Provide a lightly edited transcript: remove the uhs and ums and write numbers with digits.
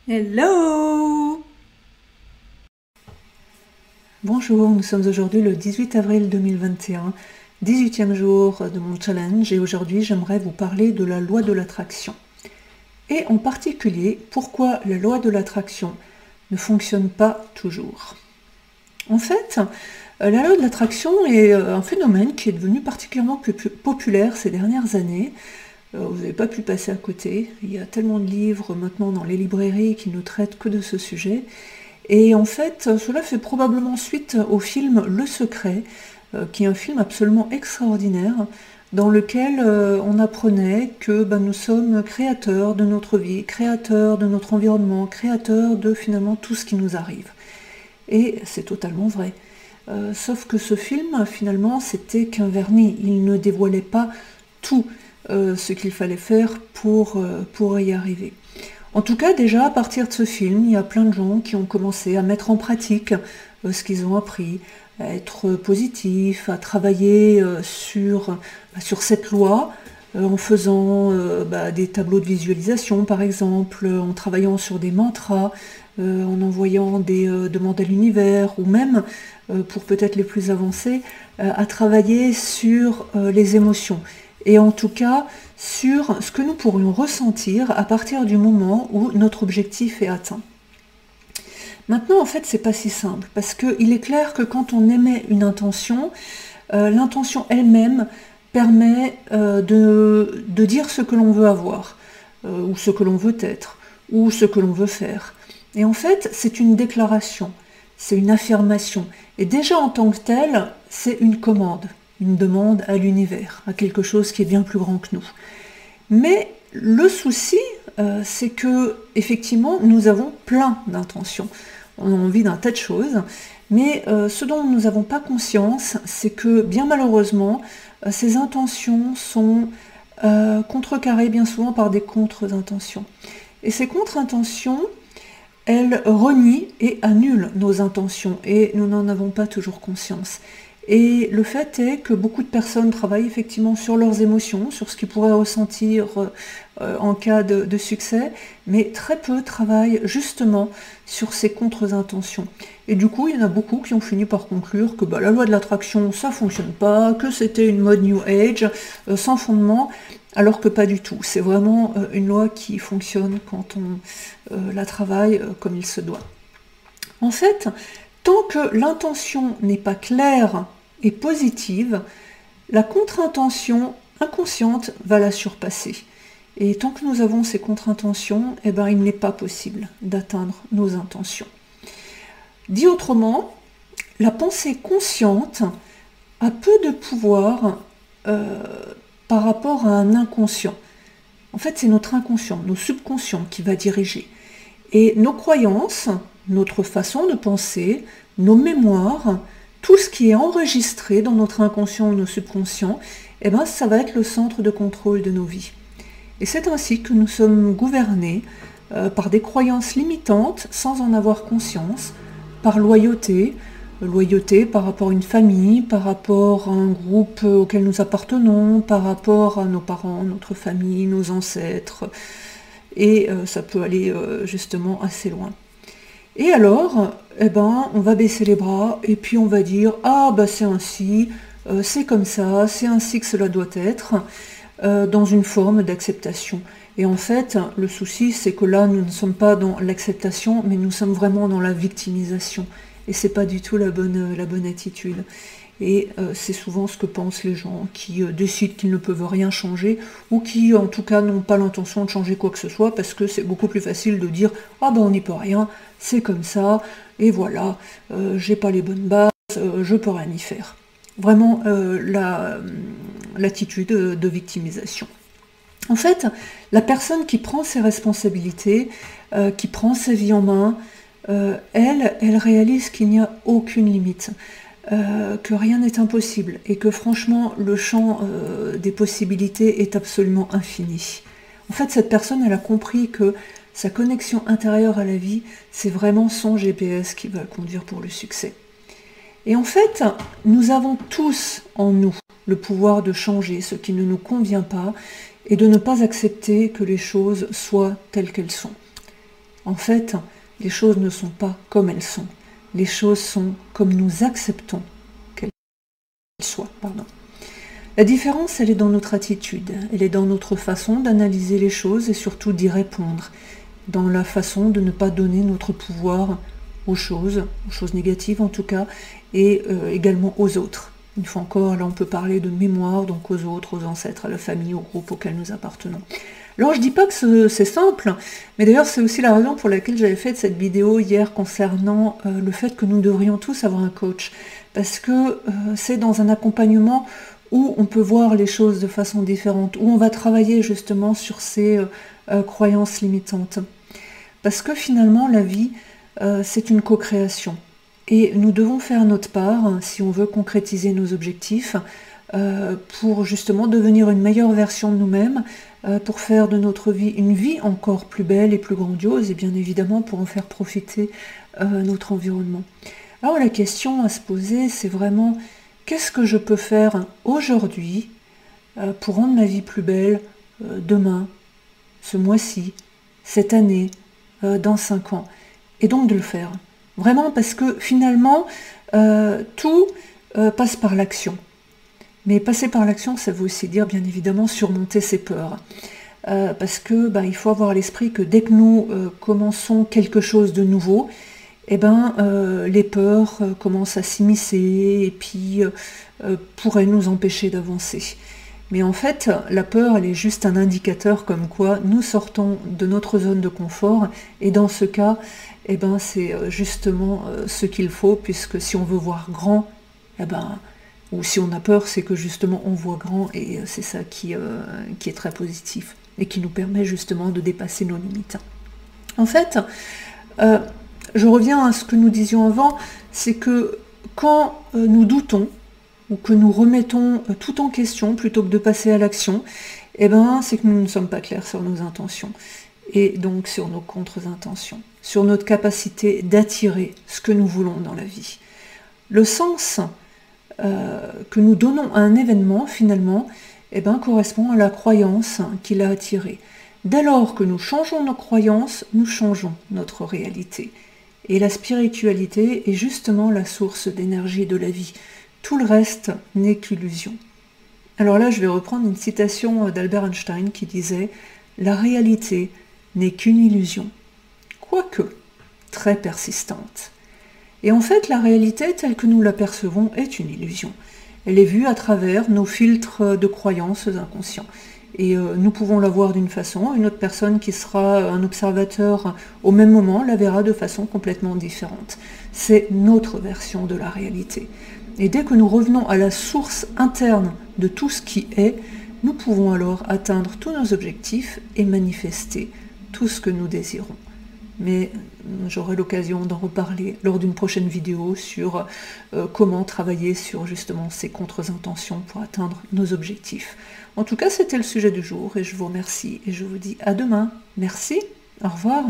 Hello! Bonjour, nous sommes aujourd'hui le 18 avril 2021, 18e jour de mon challenge et aujourd'hui j'aimerais vous parler de la loi de l'attraction. Et en particulier, pourquoi la loi de l'attraction ne fonctionne pas toujours. En fait, la loi de l'attraction est un phénomène qui est devenu particulièrement populaire ces dernières années. Vous n'avez pas pu passer à côté. Il y a tellement de livres maintenant dans les librairies qui ne traitent que de ce sujet. Et en fait, cela fait probablement suite au film Le Secret, qui est un film absolument extraordinaire, dans lequel on apprenait que nous sommes créateurs de notre vie, créateurs de notre environnement, créateurs de finalement tout ce qui nous arrive. Et c'est totalement vrai. Sauf que ce film, finalement, c'était qu'un vernis. Il ne dévoilait pas tout ce qu'il fallait faire pour y arriver. En tout cas, déjà, à partir de ce film, il y a plein de gens qui ont commencé à mettre en pratique ce qu'ils ont appris, à être positifs, à travailler sur cette loi, en faisant des tableaux de visualisation, par exemple, en travaillant sur des mantras, en envoyant des demandes à l'univers, ou même, pour peut-être les plus avancés, à travailler sur les émotions. Et en tout cas, sur ce que nous pourrions ressentir à partir du moment où notre objectif est atteint. Maintenant, en fait, c'est pas si simple, parce qu'il est clair que quand on émet une intention, l'intention elle-même permet de dire ce que l'on veut avoir, ou ce que l'on veut être, ou ce que l'on veut faire. Et en fait, c'est une déclaration, c'est une affirmation. Et déjà en tant que telle, c'est une commande, une demande à l'univers, à quelque chose qui est bien plus grand que nous. Mais le souci, c'est que effectivement, nous avons plein d'intentions. On a envie d'un tas de choses, mais ce dont nous n'avons pas conscience, c'est que bien malheureusement, ces intentions sont contrecarrées bien souvent par des contre-intentions. Et ces contre-intentions, elles renient et annulent nos intentions, et nous n'en avons pas toujours conscience. Et le fait est que beaucoup de personnes travaillent effectivement sur leurs émotions, sur ce qu'ils pourraient ressentir en cas de succès, mais très peu travaillent justement sur ces contre-intentions. Et du coup, il y en a beaucoup qui ont fini par conclure que la loi de l'attraction, ça fonctionne pas, que c'était une mode New Age, sans fondement, alors que pas du tout. C'est vraiment une loi qui fonctionne quand on la travaille comme il se doit. En fait, tant que l'intention n'est pas claire et positive, la contre-intention inconsciente va la surpasser. Et tant que nous avons ces contre-intentions, il n'est pas possible d'atteindre nos intentions. Dit autrement, la pensée consciente a peu de pouvoir par rapport à un inconscient. En fait, c'est notre inconscient, nos subconscients qui va diriger. Et nos croyances, notre façon de penser, nos mémoires, tout ce qui est enregistré dans notre inconscient ou nos subconscients, ça va être le centre de contrôle de nos vies. Et c'est ainsi que nous sommes gouvernés par des croyances limitantes sans en avoir conscience, par loyauté par rapport à une famille, par rapport à un groupe auquel nous appartenons, par rapport à nos parents, notre famille, nos ancêtres, et ça peut aller justement assez loin. Et alors, on va baisser les bras et puis on va dire « Ah, c'est ainsi, c'est comme ça, c'est ainsi que cela doit être », dans une forme d'acceptation. Et en fait, le souci, c'est que là, nous ne sommes pas dans l'acceptation, mais nous sommes vraiment dans la victimisation. Et c'est pas du tout la bonne attitude. Et c'est souvent ce que pensent les gens qui décident qu'ils ne peuvent rien changer ou qui en tout cas n'ont pas l'intention de changer quoi que ce soit parce que c'est beaucoup plus facile de dire « Ah on n'y peut rien, c'est comme ça, et voilà, j'ai pas les bonnes bases, je peux rien y faire ». Vraiment l'attitude de victimisation. En fait, la personne qui prend ses responsabilités, qui prend sa vie en main, elle réalise qu'il n'y a aucune limite. Que rien n'est impossible et que franchement le champ des possibilités est absolument infini. En fait, cette personne, elle a compris que sa connexion intérieure à la vie, c'est vraiment son GPS qui va le conduire pour le succès. Et en fait, nous avons tous en nous le pouvoir de changer ce qui ne nous convient pas et de ne pas accepter que les choses soient telles qu'elles sont. En fait, les choses ne sont pas comme elles sont. Les choses sont comme nous acceptons qu'elles soient. La différence, elle est dans notre attitude, elle est dans notre façon d'analyser les choses et surtout d'y répondre, dans la façon de ne pas donner notre pouvoir aux choses négatives en tout cas, et également aux autres. Une fois encore, là on peut parler de mémoire, donc aux autres, aux ancêtres, à la famille, au groupe auquel nous appartenons. Alors je dis pas que c'est simple, mais d'ailleurs c'est aussi la raison pour laquelle j'avais fait cette vidéo hier concernant le fait que nous devrions tous avoir un coach, parce que c'est dans un accompagnement où on peut voir les choses de façon différente, où on va travailler justement sur ces croyances limitantes. Parce que finalement la vie, c'est une co-création. Et nous devons faire notre part, si on veut concrétiser nos objectifs, pour justement devenir une meilleure version de nous-mêmes, pour faire de notre vie une vie encore plus belle et plus grandiose, et bien évidemment pour en faire profiter notre environnement. Alors la question à se poser, c'est vraiment, qu'est-ce que je peux faire aujourd'hui pour rendre ma vie plus belle demain, ce mois-ci, cette année, dans 5 ans, et donc de le faire. Vraiment, parce que finalement, tout passe par l'action. Mais passer par l'action, ça veut aussi dire, bien évidemment, surmonter ses peurs. Parce que il faut avoir à l'esprit que dès que nous commençons quelque chose de nouveau, les peurs commencent à s'immiscer et puis pourraient nous empêcher d'avancer. Mais en fait, la peur, elle est juste un indicateur comme quoi nous sortons de notre zone de confort, et dans ce cas, c'est justement ce qu'il faut, puisque si on veut voir grand, ou si on a peur, c'est que justement on voit grand, et c'est ça qui est très positif, et qui nous permet justement de dépasser nos limites. En fait, je reviens à ce que nous disions avant, c'est que quand nous doutons, ou que nous remettons tout en question plutôt que de passer à l'action, c'est que nous ne sommes pas clairs sur nos intentions, et donc sur nos contre-intentions, sur notre capacité d'attirer ce que nous voulons dans la vie. Le sens que nous donnons à un événement, finalement, correspond à la croyance qu'il a attirée. Dès lors que nous changeons nos croyances, nous changeons notre réalité. Et la spiritualité est justement la source d'énergie de la vie. Tout le reste n'est qu'illusion. Alors là, je vais reprendre une citation d'Albert Einstein qui disait « La réalité n'est qu'une illusion, quoique très persistante. » Et en fait, la réalité telle que nous l'apercevons est une illusion. Elle est vue à travers nos filtres de croyances inconscients. Et nous pouvons la voir d'une façon, une autre personne qui sera un observateur au même moment la verra de façon complètement différente. C'est notre version de la réalité. Et dès que nous revenons à la source interne de tout ce qui est, nous pouvons alors atteindre tous nos objectifs et manifester tout ce que nous désirons. Mais j'aurai l'occasion d'en reparler lors d'une prochaine vidéo sur comment travailler sur justement ces contre-intentions pour atteindre nos objectifs. En tout cas, c'était le sujet du jour et je vous remercie et je vous dis à demain. Merci, au revoir.